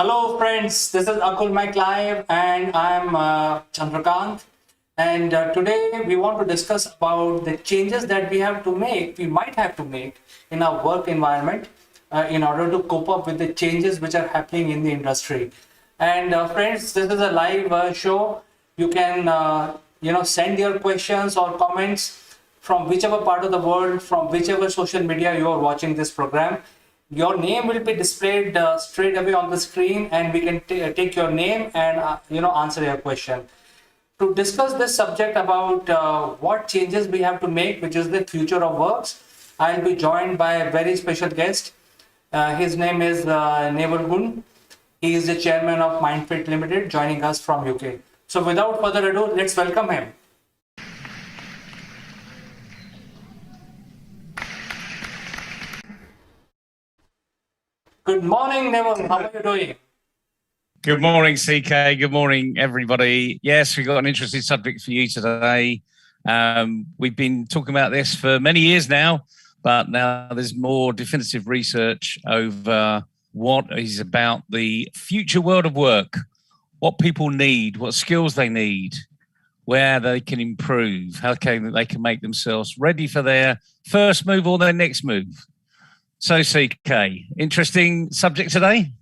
Hello, friends. This is Akul Mike Live, and I'm Chandrakant. And today we want to discuss about the changes that we might have to make in our work environment in order to cope up with the changes which are happening in the industry. And friends, this is a live show. You can, send your questions or comments from whichever part of the world, from whichever social media you are watching this program. Your name will be displayed straight away on the screen, and we can take your name and answer your question. To discuss this subject about what changes we have to make, which is the future of works, I'll be joined by a very special guest. His name is Neval Gun. He is the chairman of MindFit Ltd, joining us from UK. So without further ado, let's welcome him. Good morning, Neval. How are you doing? Good morning, CK. Good morning, everybody. Yes, we've got an interesting subject for you today. We've been talking about this for many years now, but now there's more definitive research over what is about the future world of work, what people need, what skills they need, where they can improve, how they can make themselves ready for their first move or their next move. So, CK, interesting subject today?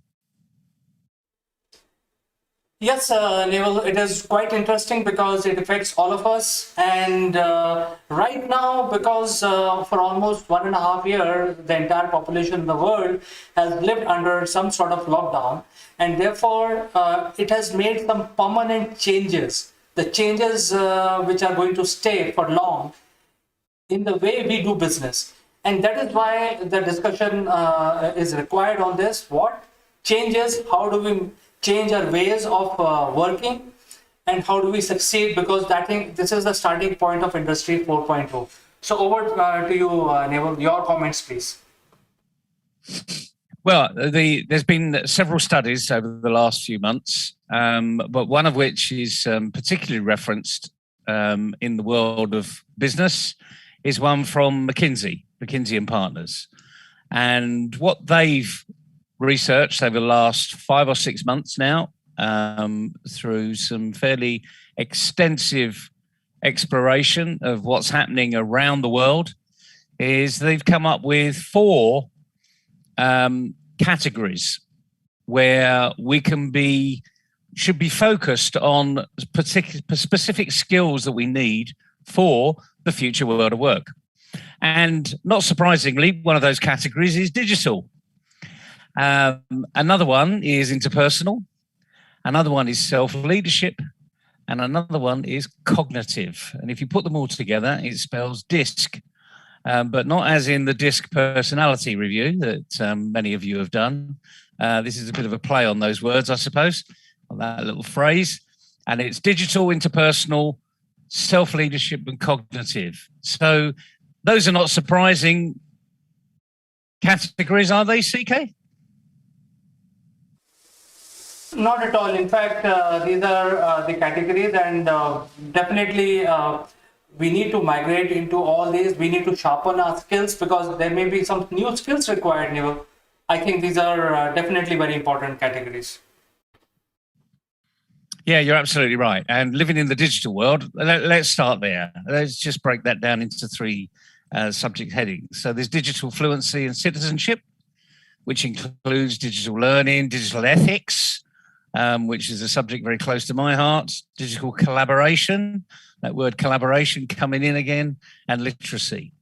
Yes, Neval, it is quite interesting because it affects all of us. And right now, because for almost 1.5 years, the entire population in the world has lived under some sort of lockdown. And therefore, it has made some permanent changes, the changes which are going to stay for long in the way we do business. And that is why the discussion is required on this. What changes? How do we change our ways of working? And how do we succeed? Because I think this is the starting point of Industry 4.0. So over to you, Neval. Your comments, please. Well, there's been several studies over the last few months, but one of which is particularly referenced in the world of business is one from McKinsey and Partners. And what they've researched over the last 5 or 6 months now, through some fairly extensive exploration of what's happening around the world, is they've come up with 4 categories where we should be focused on specific skills that we need for the future world of work. And not surprisingly, one of those categories is digital. Another one is interpersonal. Another one is self-leadership. And another one is cognitive. And if you put them all together, it spells DISC. But not as in the DISC personality review that many of you have done. This is a bit of a play on those words, I suppose, on that little phrase. And it's digital, interpersonal, self-leadership, and cognitive. So those are not surprising categories, are they, CK? Not at all. In fact, these are the categories, and definitely we need to migrate into all these. We need to sharpen our skills because there may be some new skills required, Neval. I think these are definitely very important categories. Yeah, you're absolutely right. And living in the digital world, let's start there. Let's just break that down into 3 subject headings. So there's digital fluency and citizenship, which includes digital learning, digital ethics, which is a subject very close to my heart, digital collaboration, that word collaboration coming in again, and literacy.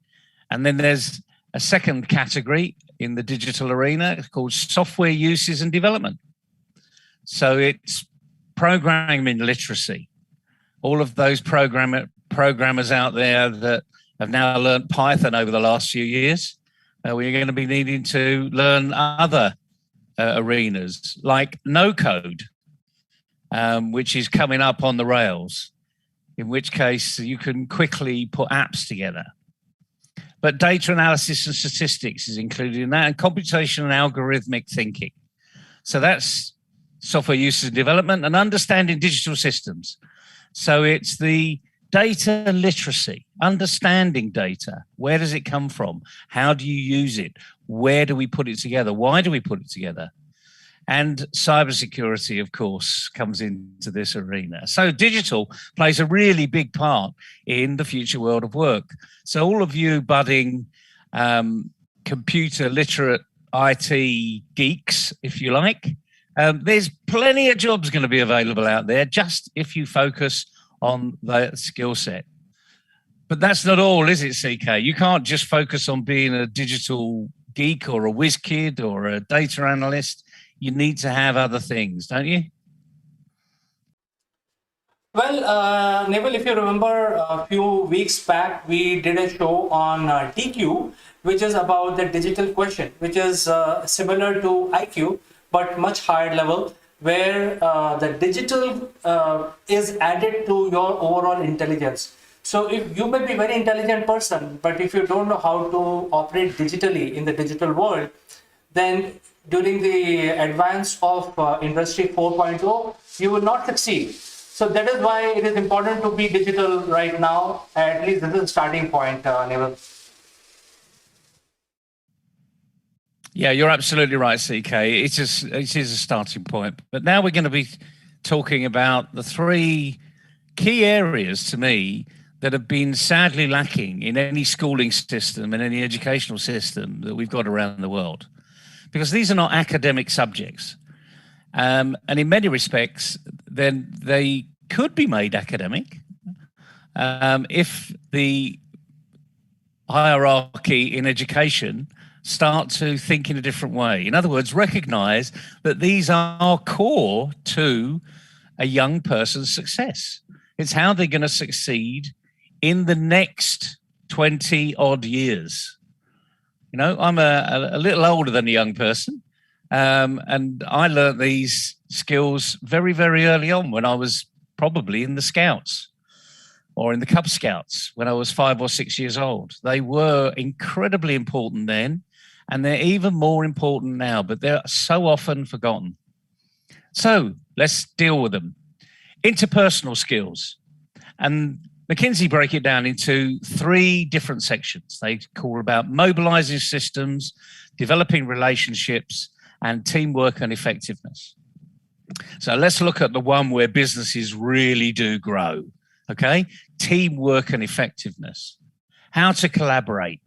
And then there's a second category in the digital arena called software uses and development. So it's programming literacy. All of those programmers out there that have now learned Python over the last few years, we're going to be needing to learn other arenas like no code, which is coming up on the rails, in which case you can quickly put apps together. But data analysis and statistics is included in that, and computation and algorithmic thinking. So that's software usage and development and understanding digital systems. So it's the data literacy, understanding data. Where does it come from? How do you use it? Where do we put it together? Why do we put it together? And cybersecurity, of course, comes into this arena. So digital plays a really big part in the future world of work. So all of you budding computer literate IT geeks, if you like, there's plenty of jobs going to be available out there just if you focus on that skill set. But that's not all, is it, CK? You can't just focus on being a digital geek or a whiz kid or a data analyst. You need to have other things, don't you? Well, Neville, if you remember a few weeks back, we did a show on DQ, which is about the digital question, which is similar to IQ, but much higher level, where the digital is added to your overall intelligence. So if you may be a very intelligent person, but if you don't know how to operate digitally in the digital world, then during the advance of Industry 4.0, you will not succeed. So that is why it is important to be digital right now. At least this is a starting point, Neville. Yeah, you're absolutely right, CK. It is a starting point. But now we're going to be talking about the three key areas to me that have been sadly lacking in any schooling system and any educational system that we've got around the world. Because these are not academic subjects. And in many respects, then they could be made academic if the hierarchy in education start to think in a different way. In other words, recognize that these are core to a young person's success. It's how they're going to succeed in the next 20 odd years. You know, I'm a little older than a young person. And I learned these skills very, very early on when I was probably in the Scouts or in the Cub Scouts when I was 5 or 6 years old. They were incredibly important then, and they're even more important now, but they're so often forgotten. So let's deal with them. Interpersonal skills. And McKinsey break it down into 3 different sections. They call about mobilizing systems, developing relationships, and teamwork and effectiveness. So let's look at the one where businesses really do grow, okay? Teamwork and effectiveness. How to collaborate,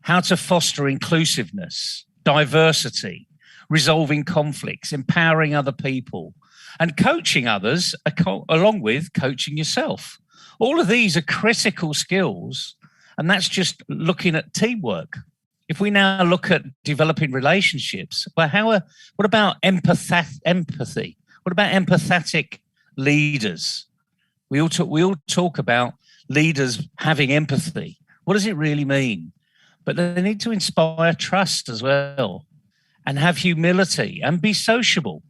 how to foster inclusiveness, diversity, resolving conflicts, empowering other people, and coaching others along with coaching yourself. All of these are critical skills, and that's just looking at teamwork. If we now look at developing relationships, well, what about empathy? What about empathetic leaders? We all talk about leaders having empathy. What does it really mean? But they need to inspire trust as well, and have humility and be sociable.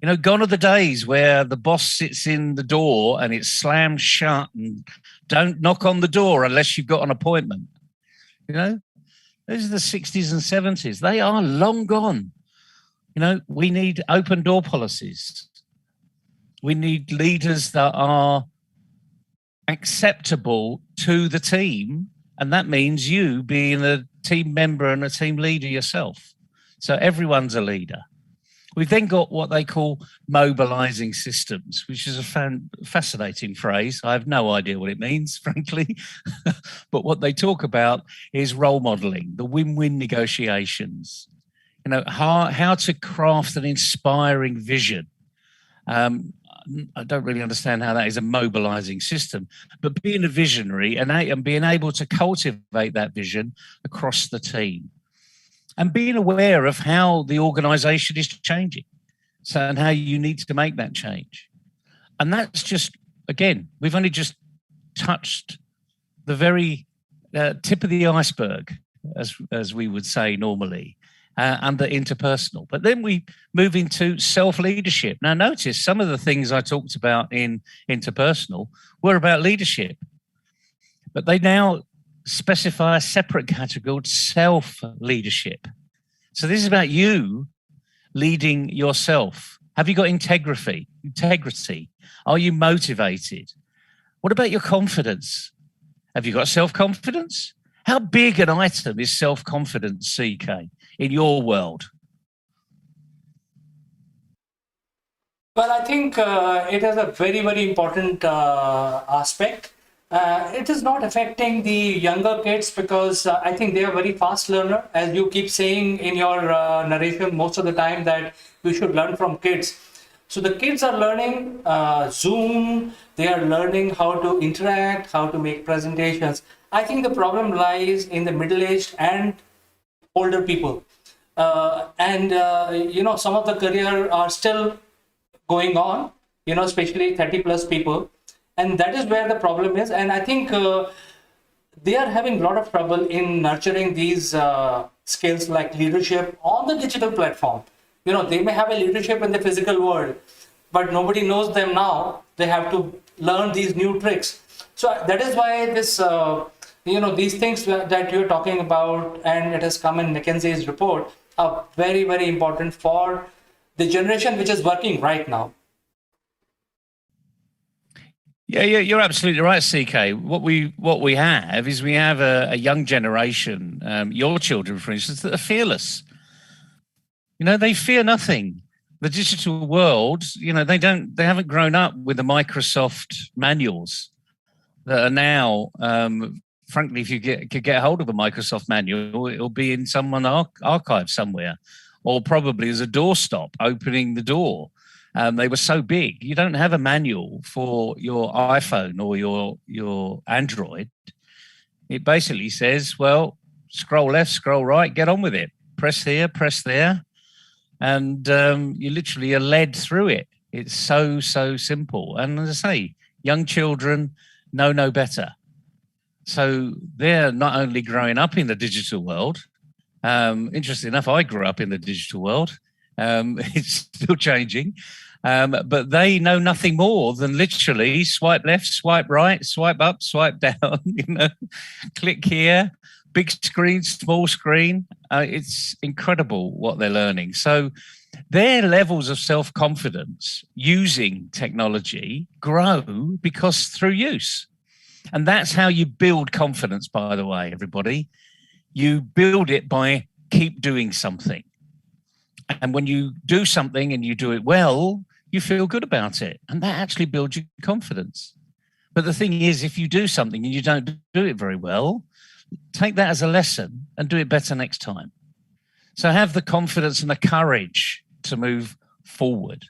You know, gone are the days where the boss sits in the door and it's slammed shut and don't knock on the door unless you've got an appointment. You know, those are the 60s and 70s. They are long gone. You know, we need open door policies. We need leaders that are acceptable to the team, and that means you being a team member and a team leader yourself. So everyone's a leader. We've then got what they call mobilizing systems, which is a fascinating phrase. I have no idea what it means, frankly. But what they talk about is role modeling, the win-win negotiations, you know, how to craft an inspiring vision. I don't really understand how that is a mobilizing system, but being a visionary and being able to cultivate that vision across the team. And being aware of how the organization is changing, so, and how you need to make that change. And that's just, again, we've only just touched the very tip of the iceberg, as we would say normally, under interpersonal. But then we move into self-leadership. Now, notice some of the things I talked about in interpersonal were about leadership, but they now specify a separate category called self-leadership. So this is about you leading yourself. Have you got integrity? Are you motivated? What about your confidence? Have you got self-confidence? How big an item is self-confidence, CK, in your world? Well, I think it is a very, very important aspect. It is not affecting the younger kids because I think they are very fast learner. As you keep saying in your narration most of the time that we should learn from kids. So the kids are learning Zoom. They are learning how to interact, how to make presentations. I think the problem lies in the middle-aged and older people. And some of the career are still going on, especially 30 plus people. And that is where the problem is. And I think they are having a lot of trouble in nurturing these skills like leadership on the digital platform. They may have a leadership in the physical world, but nobody knows them now. They have to learn these new tricks. So that is why these things that you're talking about, and it has come in McKinsey's report, are very, very important for the generation which is working right now. Yeah, you're absolutely right, CK. What we have is we have a young generation, your children, for instance, that are fearless. They fear nothing. The digital world, they haven't grown up with the Microsoft manuals that are now, frankly, if you could get hold of a Microsoft manual, it'll be in someone's archive somewhere, or probably as a doorstop opening the door. They were so big. You don't have a manual for your iPhone or your Android. It basically says, well, scroll left, scroll right, get on with it. Press here, press there. And you literally are led through it. It's so simple. And as I say, young children know no better. So they're not only growing up in the digital world. Interesting enough, I grew up in the digital world. It's still changing. But they know nothing more than literally swipe left, swipe right, swipe up, swipe down, click here, big screen, small screen. It's incredible what they're learning. So their levels of self-confidence using technology grow because through use. And that's how you build confidence, by the way, everybody. You build it by keep doing something. And when you do something and you do it well, you feel good about it. And that actually builds your confidence. But the thing is, if you do something and you don't do it very well, take that as a lesson and do it better next time. So have the confidence and the courage to move forward.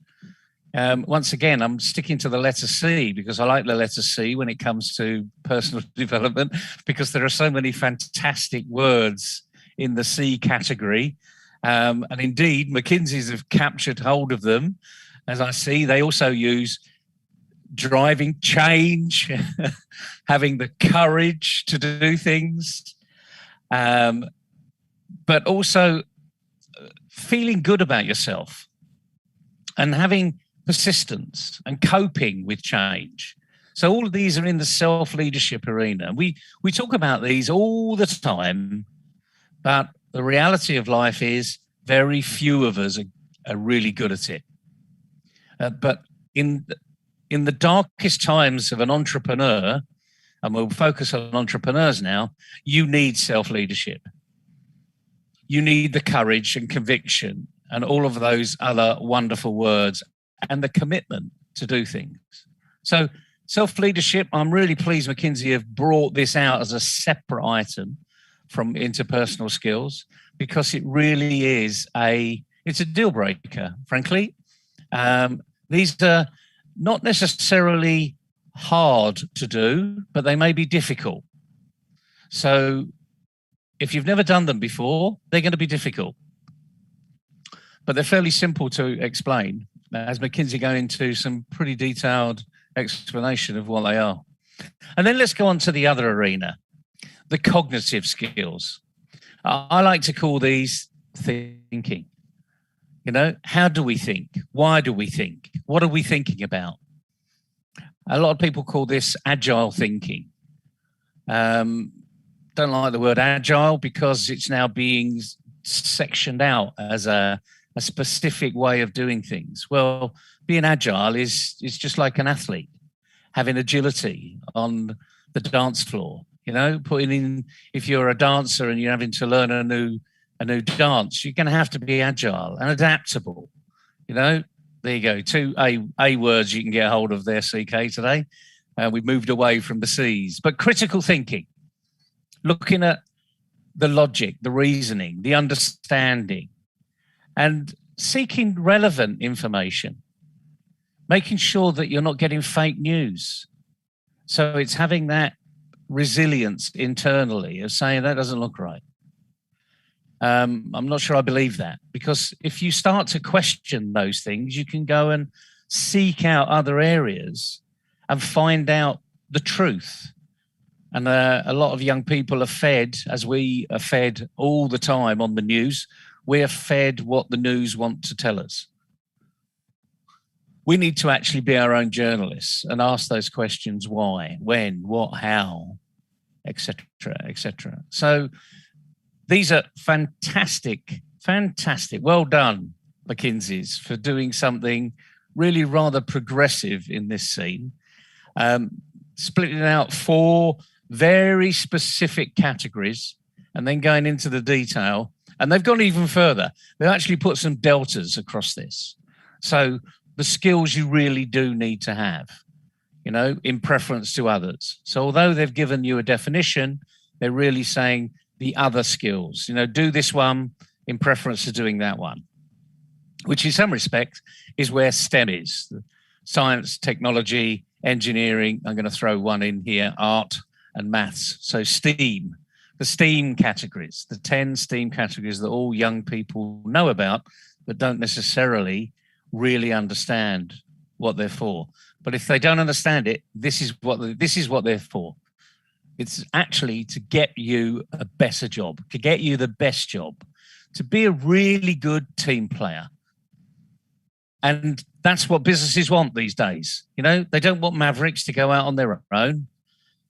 Once again, I'm sticking to the letter C because I like the letter C when it comes to personal development, because there are so many fantastic words in the C category. And indeed, McKinsey's have captured hold of them. As I see, they also use driving change, having the courage to do things, but also feeling good about yourself and having persistence and coping with change. So all of these are in the self-leadership arena. We talk about these all the time, but the reality of life is very few of us are really good at it. But in the darkest times of an entrepreneur, and we'll focus on entrepreneurs now, you need self-leadership. You need the courage and conviction and all of those other wonderful words and the commitment to do things. So self-leadership, I'm really pleased McKinsey have brought this out as a separate item from interpersonal skills, because it really is it's a deal breaker, frankly. These are not necessarily hard to do, but they may be difficult. So if you've never done them before, they're going to be difficult. But they're fairly simple to explain, as McKinsey go into some pretty detailed explanation of what they are. And then let's go on to the other arena, the cognitive skills. I like to call these thinking. How do we think? Why do we think? What are we thinking about? A lot of people call this agile thinking. Don't like the word agile because it's now being sectioned out as a specific way of doing things. Well, being agile is just like an athlete, having agility on the dance floor. Putting in, if you're a dancer and you're having to learn a new dance, you're going to have to be agile and adaptable. There you go. Two A words you can get hold of there, CK, today. We've moved away from the C's. But critical thinking, looking at the logic, the reasoning, the understanding, and seeking relevant information, making sure that you're not getting fake news. So it's having that resilience internally of saying that doesn't look right. I'm not sure I believe that, because if you start to question those things, you can go and seek out other areas and find out the truth. And a lot of young people are fed, as we are fed all the time on the news, we are fed what the news want to tell us. We need to actually be our own journalists and ask those questions: why, when, what, how, etc., etc. So these are fantastic. Well done, McKinsey's, for doing something really rather progressive in this scene, splitting out 4 very specific categories and then going into the detail. And they've gone even further. They've actually put some deltas across this. So the skills you really do need to have, in preference to others. So although they've given you a definition, they're really saying the other skills, do this one in preference to doing that one, which in some respects is where STEM is: science, technology, engineering. I'm going to throw one in here: art and maths. So STEAM, the STEAM categories, the 10 STEAM categories that all young people know about, but don't necessarily really understand what they're for. But if they don't understand it, this is what they're for. It's actually to get you a better job, to get you the best job, to be a really good team player. And that's what businesses want these days. They don't want mavericks to go out on their own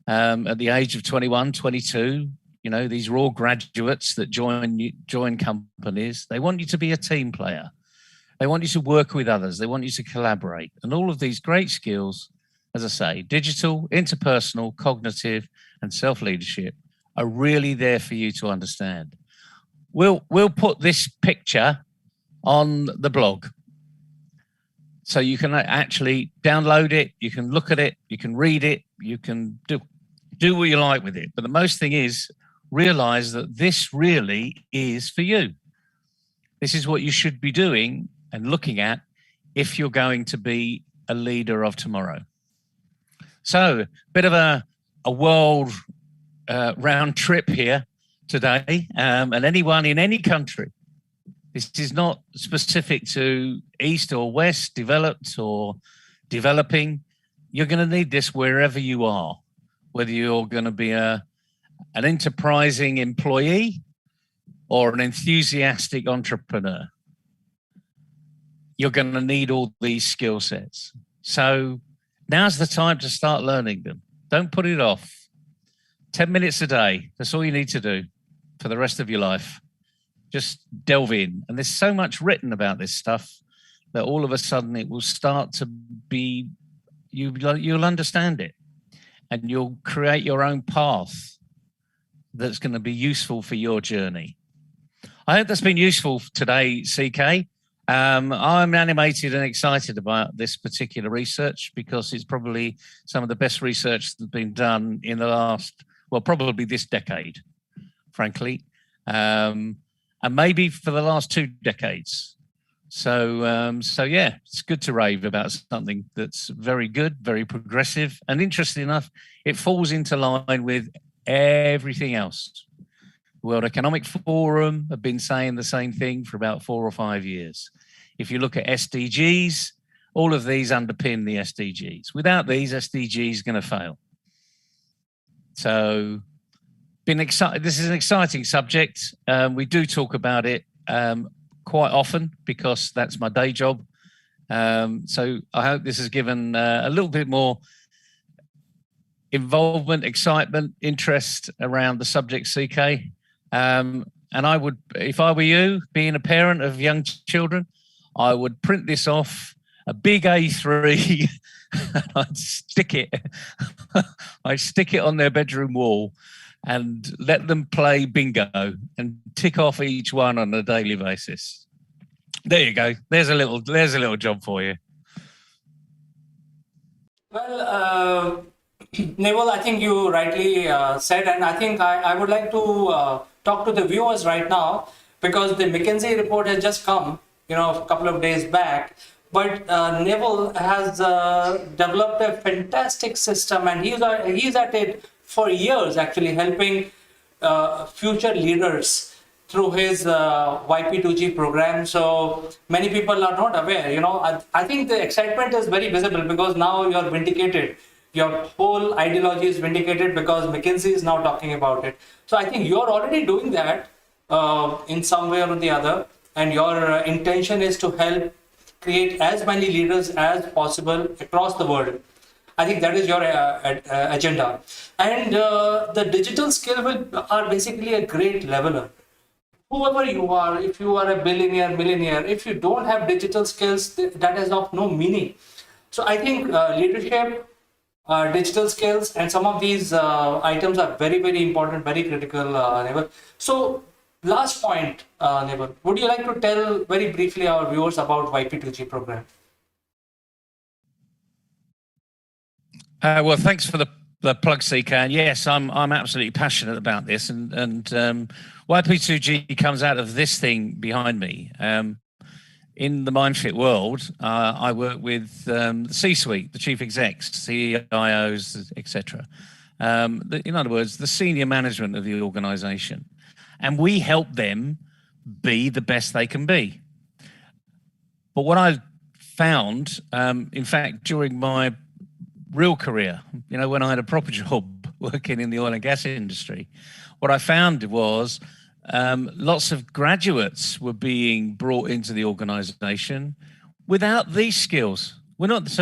at the age of 21, 22. These are all graduates that join companies. They want you to be a team player. They want you to work with others. They want you to collaborate. And all of these great skills, as I say, digital, interpersonal, cognitive, and self-leadership, are really there for you to understand. We'll put this picture on the blog, so you can actually download it, you can look at it, you can read it, you can do what you like with it. But the most thing is, realize that this really is for you. This is what you should be doing and looking at if you're going to be a leader of tomorrow. So a bit of a world round trip here today, and anyone in any country. This is not specific to East or West, developed or developing. You're going to need this wherever you are, whether you're going to be an enterprising employee or an enthusiastic entrepreneur. You're going to need all these skill sets. So now's the time to start learning them. Don't put it off. 10 minutes a day. That's all you need to do for the rest of your life. Just delve in. And there's so much written about this stuff that all of a sudden it will start to be, you'll understand it, and you'll create your own path that's going to be useful for your journey. I hope that's been useful today, CK. I'm animated and excited about this particular research, because it's probably some of the best research that's been done in the last, probably this decade, frankly, and maybe for the last 2 decades. So yeah, it's good to rave about something that's very good, very progressive, and interesting enough, it falls into line with everything else. The World Economic Forum have been saying the same thing for about 4 or 5 years. If you look at SDGs, all of these underpin the SDGs. Without these, SDGs is going to fail. So this is an exciting subject. We do talk about it quite often because that's my day job. So I hope this has given a little bit more involvement, excitement, interest around the subject, CK. And I would, if I were you, being a parent of young children, I would print this off, a big A3, and I'd stick it on their bedroom wall and let them play bingo and tick off each one on a daily basis. There you go. There's a little job for you. Well, Neville, I think you rightly said, and I think I would like to talk to the viewers right now because the McKinsey report has just come, a couple of days back. But Neville has developed a fantastic system, and he's at it for years, actually helping future leaders through his YP2G program. So many people are not aware. I think the excitement is very visible because now you're vindicated. Your whole ideology is vindicated because McKinsey is now talking about it. So I think you're already doing that in some way or the other, and your intention is to help create as many leaders as possible across the world. I think that is your agenda. And the digital skill are basically a great leveler. Whoever you are, if you are a billionaire, millionaire, if you don't have digital skills, that is of no meaning. So I think leadership, digital skills, and some of these items are very, very important, very critical, Neval. So last point, Neval, would you like to tell very briefly our viewers about YP2G program? Well, thanks for the plug, CK. Yes, I'm absolutely passionate about this, and YP2G comes out of this thing behind me. In the MindFit world, I work with the C-suite, the chief execs, CIOs, etc. In other words, the senior management of the organization, and we help them be the best they can be. But what I found, in fact, during my real career, when I had a proper job working in the oil and gas industry, what I found was lots of graduates were being brought into the organization without these skills. This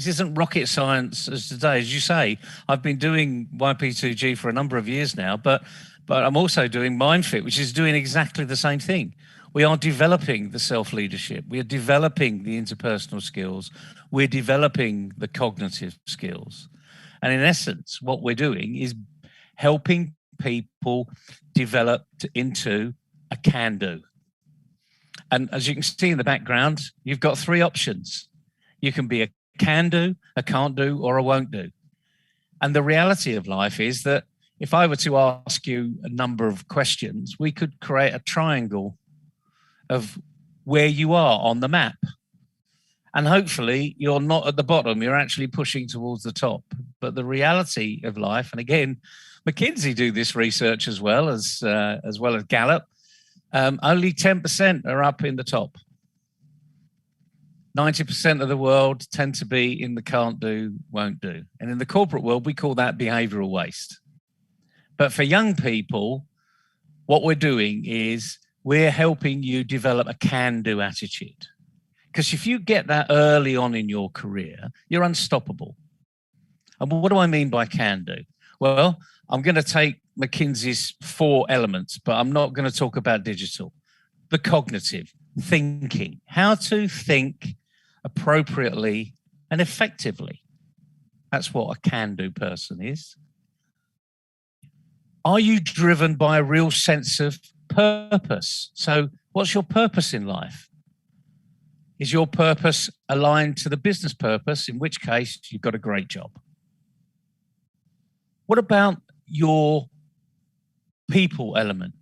isn't rocket science as today. As you say, I've been doing YP2G for a number of years now, but I'm also doing MindFit, which is doing exactly the same thing. We are developing the self-leadership. We are developing the interpersonal skills. We're developing the cognitive skills. And in essence, what we're doing is helping people develop into a can-do. And as you can see in the background, you've got three options. You can be a can-do, a can't-do, or a won't-do. And the reality of life is that if I were to ask you a number of questions, we could create a triangle of where you are on the map. And hopefully you're not at the bottom, you're actually pushing towards the top. But the reality of life, and again, McKinsey do this research as well as Gallup, only 10% are up in the top. 90% of the world tend to be in the can't do, won't do. And in the corporate world, we call that behavioral waste. But for young people, what we're doing is we're helping you develop a can-do attitude. Because if you get that early on in your career, you're unstoppable. And what do I mean by can-do? Well, I'm going to take McKinsey's 4 elements, but I'm not going to talk about digital. The cognitive, thinking, how to think appropriately and effectively. That's what a can-do person is. Are you driven by a real sense of purpose? So what's your purpose in life? Is your purpose aligned to the business purpose, in which case you've got a great job? What about your people element?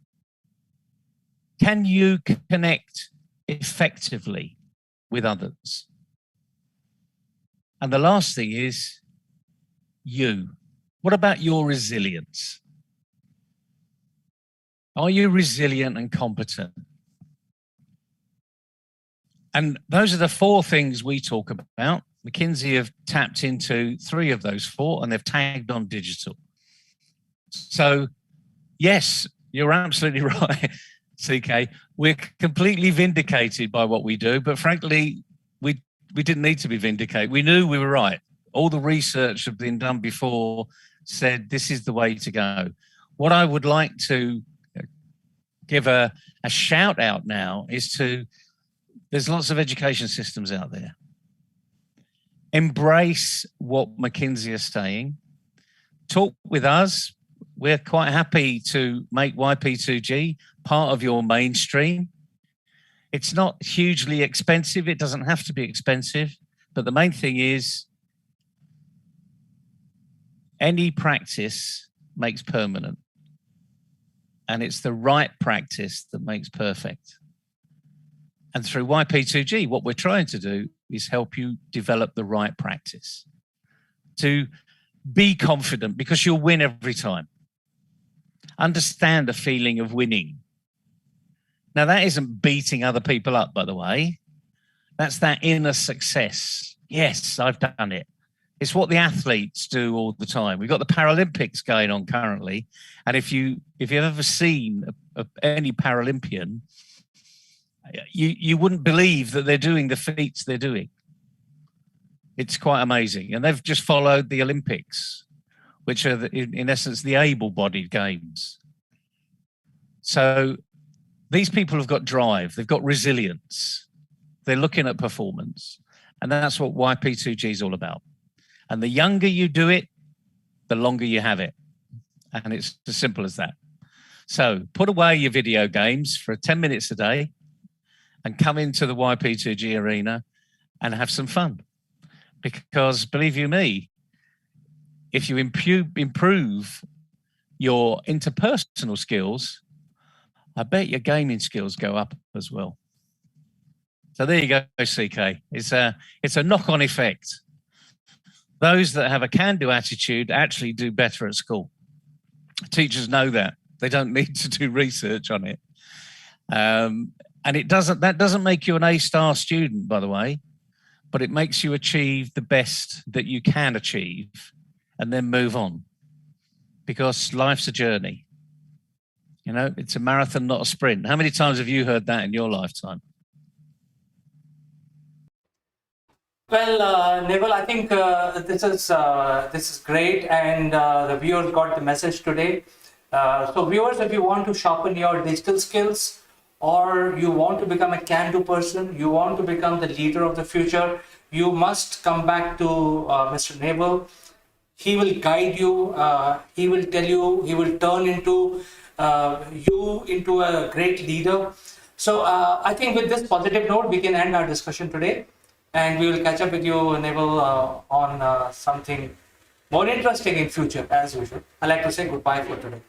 Can you connect effectively with others? And the last thing is you. What about your resilience? Are you resilient and competent? And those are the 4 things we talk about. McKinsey have tapped into 3 of those 4, and they've tagged on digital. So, yes, you're absolutely right, CK. We're completely vindicated by what we do, but frankly, we didn't need to be vindicated. We knew we were right. All the research had been done before said this is the way to go. What I would like to give a shout out now is to, there's lots of education systems out there. Embrace what McKinsey are saying. Talk with us. we're quite happy to make YP2G part of your mainstream. It's not hugely expensive. It doesn't have to be expensive. But the main thing is any practice makes permanent. And it's the right practice that makes perfect. And through YP2G, what we're trying to do is help you develop the right practice. To be confident, because you'll win every time. Understand the feeling of winning. Now, that isn't beating other people up, by the way. That's that inner success. Yes, I've done it. It's what the athletes do all the time. We've got the Paralympics going on currently. And if you've ever seen any Paralympian, you wouldn't believe that they're doing the feats they're doing. It's quite amazing. And they've just followed the Olympics, which are, in essence, the able-bodied games. So these people have got drive. They've got resilience. They're looking at performance. And that's what YP2G is all about. And the younger you do it, the longer you have it. And it's as simple as that. So put away your video games for 10 minutes a day and come into the YP2G arena and have some fun. Because believe you me, if you improve your interpersonal skills, I bet your gaming skills go up as well. So there you go, CK. It's a knock-on effect. Those that have a can-do attitude actually do better at school. Teachers know that. They don't need to do research on it. And that doesn't make you an A-star student, by the way, but it makes you achieve the best that you can achieve and then move on. Because life's a journey. You know, it's a marathon, not a sprint. How many times have you heard that in your lifetime? Well, Neville, I think this is great, and the viewers got the message today. So viewers, if you want to sharpen your digital skills, or you want to become a can-do person, you want to become the leader of the future, you must come back to Mr. Neville. He will guide you, he will tell you, he will turn into you into a great leader. So I think with this positive note, we can end our discussion today. And we will catch up with you, Neville, on something more interesting in future, as usual. I'd like to say goodbye for today.